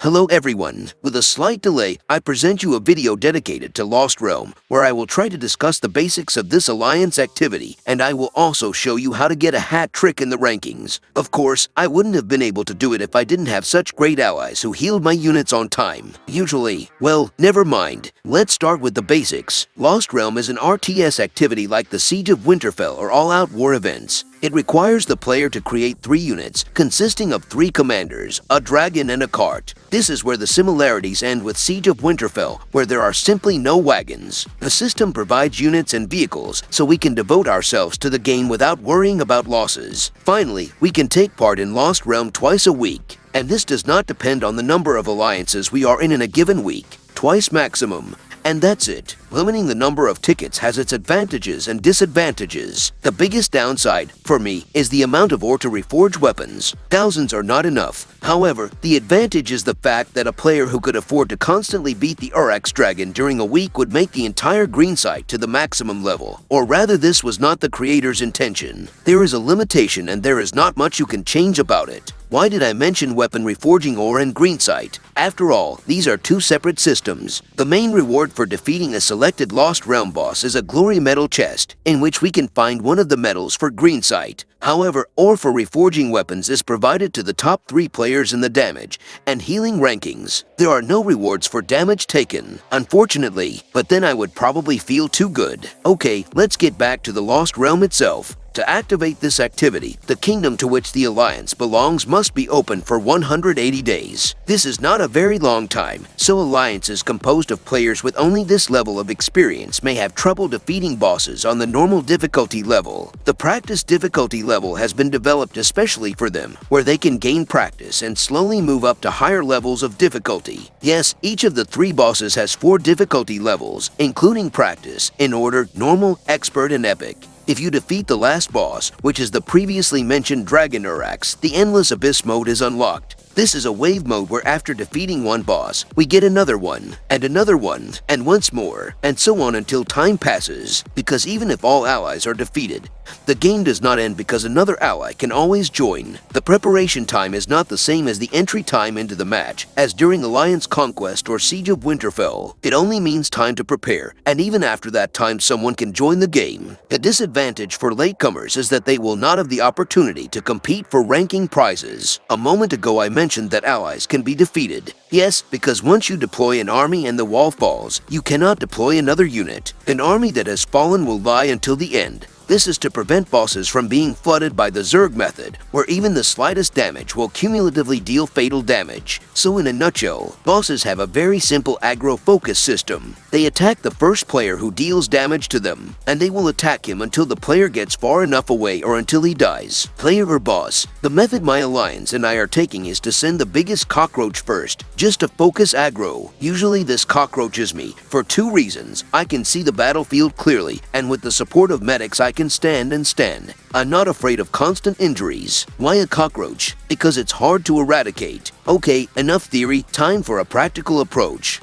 Hello everyone, with a slight delay, I present you a video dedicated to Lost Realm, where I will try to discuss the basics of this alliance activity, and I will also show you how to get a hat trick in the rankings. Of course, I wouldn't have been able to do it if I didn't have such great allies who healed my units on time. Usually. Well, never mind. Let's start with the basics. Lost Realm is an RTS activity like the Siege of Winterfell or all-out war events. It requires the player to create 3 units, consisting of 3 commanders, a dragon and a cart. This is where the similarities end with Siege of Winterfell, where there are simply no wagons. The system provides units and vehicles, so we can devote ourselves to the game without worrying about losses. Finally, we can take part in Lost Realm twice a week, and this does not depend on the number of alliances we are in a given week, twice maximum. And that's it. Limiting the number of tickets has its advantages and disadvantages. The biggest downside, for me, is the amount of ore to reforge weapons. Thousands are not enough. However, the advantage is the fact that a player who could afford to constantly beat the Urux dragon during a week would make the entire green site to the maximum level. Or rather, this was not the creator's intention. There is a limitation and there is not much you can change about it. Why did I mention weapon reforging ore and green site? After all, these are 2 separate systems. The main reward for defeating a selected Lost Realm boss is a glory medal chest, in which we can find one of the medals for green site. However, ore for reforging weapons is provided to the top 3 players in the damage and healing rankings. There are no rewards for damage taken, unfortunately, but then I would probably feel too good. Okay, let's get back to the Lost Realm itself. To activate this activity, the kingdom to which the alliance belongs must be open for 180 days. This is not a very long time, so alliances composed of players with only this level of experience may have trouble defeating bosses on the normal difficulty level. The practice difficulty level has been developed especially for them, where they can gain practice and slowly move up to higher levels of difficulty. Yes, each of the 3 bosses has 4 difficulty levels, including practice, in order normal, expert, and epic. If you defeat the last boss, which is the previously mentioned Dragon Urux, the Endless Abyss mode is unlocked. This is a wave mode where after defeating one boss, we get another one, and once more, and so on until time passes, because even if all allies are defeated, the game does not end because another ally can always join. The preparation time is not the same as the entry time into the match, as during Alliance Conquest or Siege of Winterfell. It only means time to prepare, and even after that time someone can join the game. The disadvantage for latecomers is that they will not have the opportunity to compete for ranking prizes. A moment ago I mentioned that allies can be defeated. Yes, because once you deploy an army and the wall falls, you cannot deploy another unit. An army that has fallen will lie until the end. This is to prevent bosses from being flooded by the Zerg method, where even the slightest damage will cumulatively deal fatal damage. So in a nutshell, bosses have a very simple aggro focus system. They attack the first player who deals damage to them, and they will attack him until the player gets far enough away or until he dies. Player or boss, the method my alliance and I are taking is to send the biggest cockroach first, just to focus aggro. Usually this cockroaches me, for 2 reasons. I can see the battlefield clearly, and with the support of medics I can stand. I'm not afraid of constant injuries. Why a cockroach? Because it's hard to eradicate. Okay, enough theory, time for a practical approach.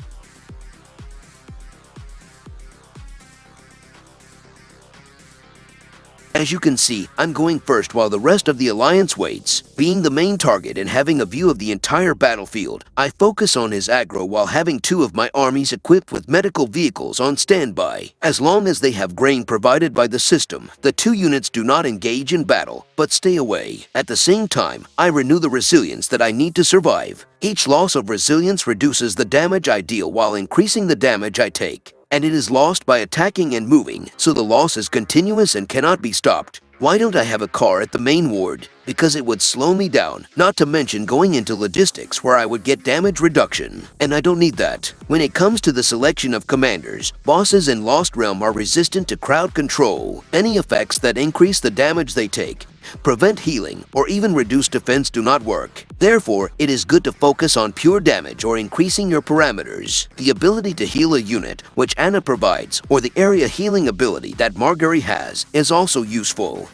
As you can see, I'm going first while the rest of the alliance waits. Being the main target and having a view of the entire battlefield, I focus on his aggro while having 2 of my armies equipped with medical vehicles on standby. As long as they have grain provided by the system, the 2 units do not engage in battle, but stay away. At the same time, I renew the resilience that I need to survive. Each loss of resilience reduces the damage I deal while increasing the damage I take. And it is lost by attacking and moving, so the loss is continuous and cannot be stopped. Why don't I have a car at the main ward? Because it would slow me down, not to mention going into logistics where I would get damage reduction. And I don't need that. When it comes to the selection of commanders, bosses in Lost Realm are resistant to crowd control. Any effects that increase the damage they take, prevent healing, or even reduce defense do not work. Therefore, it is good to focus on pure damage or increasing your parameters. The ability to heal a unit, which Anna provides, or the area healing ability that Marguerite has, is also useful.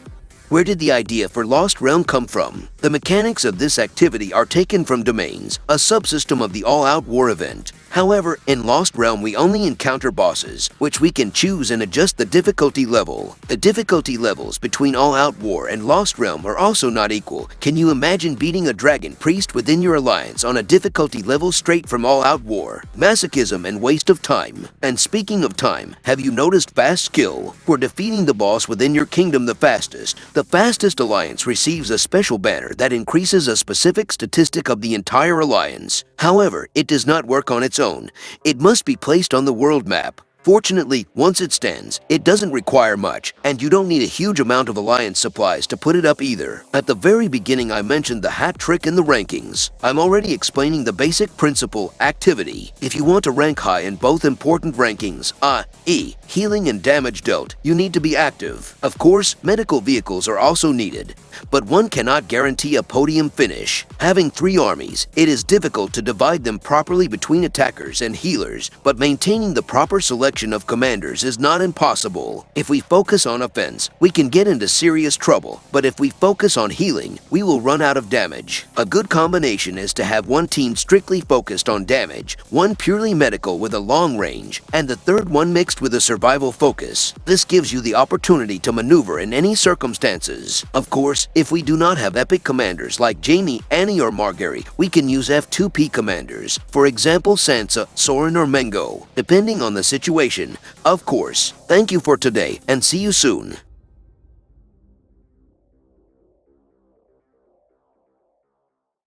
Where did the idea for Lost Realm come from? The mechanics of this activity are taken from Domains, a subsystem of the all-out war event. However, in Lost Realm we only encounter bosses, which we can choose and adjust the difficulty level. The difficulty levels between All Out War and Lost Realm are also not equal. Can you imagine beating a dragon priest within your alliance on a difficulty level straight from All Out War? Masochism and waste of time. And speaking of time, have you noticed fast skill? For defeating the boss within your kingdom the fastest alliance receives a special banner that increases a specific statistic of the entire alliance. However, it does not work on its own. It must be placed on the world map. Fortunately, once it stands, it doesn't require much, and you don't need a huge amount of alliance supplies to put it up either. At the very beginning I mentioned the hat trick in the rankings. I'm already explaining the basic principle, activity. If you want to rank high in both important rankings, i.e. healing and damage dealt, you need to be active. Of course, medical vehicles are also needed, but one cannot guarantee a podium finish. Having 3 armies, it is difficult to divide them properly between attackers and healers, but maintaining the proper selection of commanders is not impossible. If we focus on offense, we can get into serious trouble, but if we focus on healing, we will run out of damage. A good combination is to have one team strictly focused on damage, one purely medical with a long range, and the third one mixed with a survival focus. This gives you the opportunity to maneuver in any circumstances. Of course, if we do not have epic commanders like Jamie, Annie, or Margery, we can use F2P commanders, for example Sansa, Soren, or Mengo, depending on the situation. Of course. Thank you for today and see you soon.